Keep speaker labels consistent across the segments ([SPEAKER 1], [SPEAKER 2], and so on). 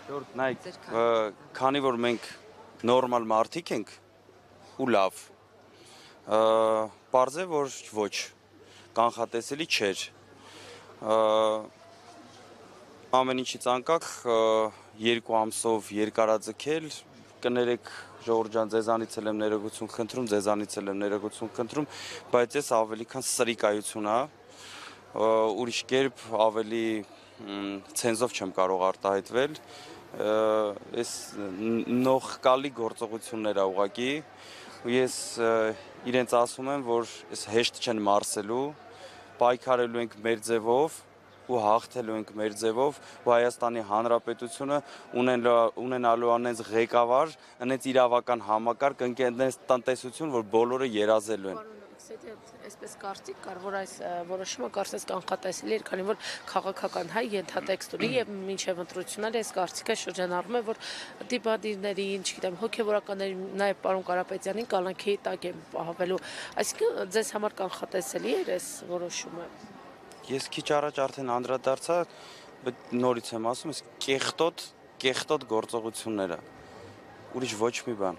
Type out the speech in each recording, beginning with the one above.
[SPEAKER 1] Նայեք, քանի որ մենք նորմալ մարդիկ ենք ու լավ, պարզ է, որ ոչ, կանխատեսելի չէր, ամեն ինչից անկախ 2 ամսով երկարաձգել, կներեք Ժողովուրդ ջան, ձեզանից էլ եմ ներողություն խնդրում, ձեզանից էլ եմ ներողություն խնդրում, բայց ես ավելի քան սրիկայություն է, ուրիշ կերպ ավելի ցենզով չեմ կարող արտահայտվել, այս նողկալի գործողություններ ա ուղղակի, ես իրենց ասում եմ, որ այս հեշտ չեն մարսելու, պայքարելու ենք մեր ձևով ու հաղթելու ենք մեր ձևով ու Հայաստանի Հանրապետությունը ունենալու անենց ղեկավար, անենց իրավական համակարգ, ընկերնես տնտեսություն, որ բոլորը երազելու են։
[SPEAKER 2] Այսպես կարծիք կար, որ այս որոշումը կարծես կանխատեսելի էր, քանի որ քաղաքական հայ ենթատեքստ ունի եւ մինչեւ ընտրությունները այս կարծիքը շրջանառվում է, որ դիպադիրներին, չգիտեմ, հոգեվորականներին, նաեւ պարոն Կարապետյանին կալանքի տակ են պահվելու։ Այսինքն ձեզ համար կանխատեսելի էր այս որոշումը։
[SPEAKER 1] Ես քիչ առաջ արդեն անդրադարձա, բայց նորից եմ ասում, այս կեղտոտ գործողությունները, ուրիշ ոչ մի բան։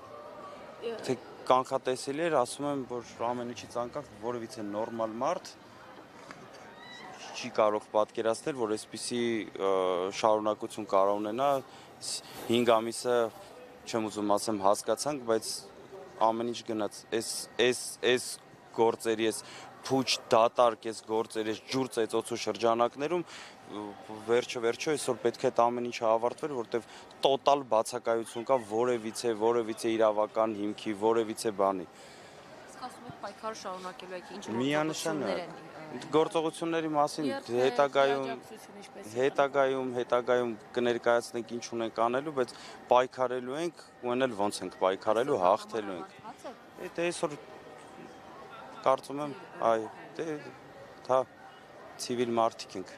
[SPEAKER 1] Թե կանխատեսելի էր, ասում եմ, որ ամեն ինչից անկախ որևիցե նորմալ մարդ չի կարող պատկերացնել, որ այսպիսի շարունակություն կարող ունենա, 5 ամիսը չեմ ուզում ասեմ հասկացանք, բայց ամեն ինչ գնաց, այս գործերի, այս փուչ դատարկ այս գործերի, այս ջուր ծեծոցու շրջանակներում վերջը այսօր պետք է այդ ամեն ինչը ավարտվեր, որտեվ տոտալ բացակայություն կա որևիցե իրավական հիմքի, որևիցե բանի։
[SPEAKER 2] Իսկ ասում եք պայքարը շարունակելու եք, ինչ
[SPEAKER 1] Միանշանակ գործողությունների մասին հետագայում կներկայացնենք ինչ ունենք անելու, բայց պայքարելու ենք, ու այն էլ ոնց ենք պայքարելու, հաղթելու ենք։ Դե այսօր կարծում եմ, այո, դե ցիվիլ մարդիկ ենք։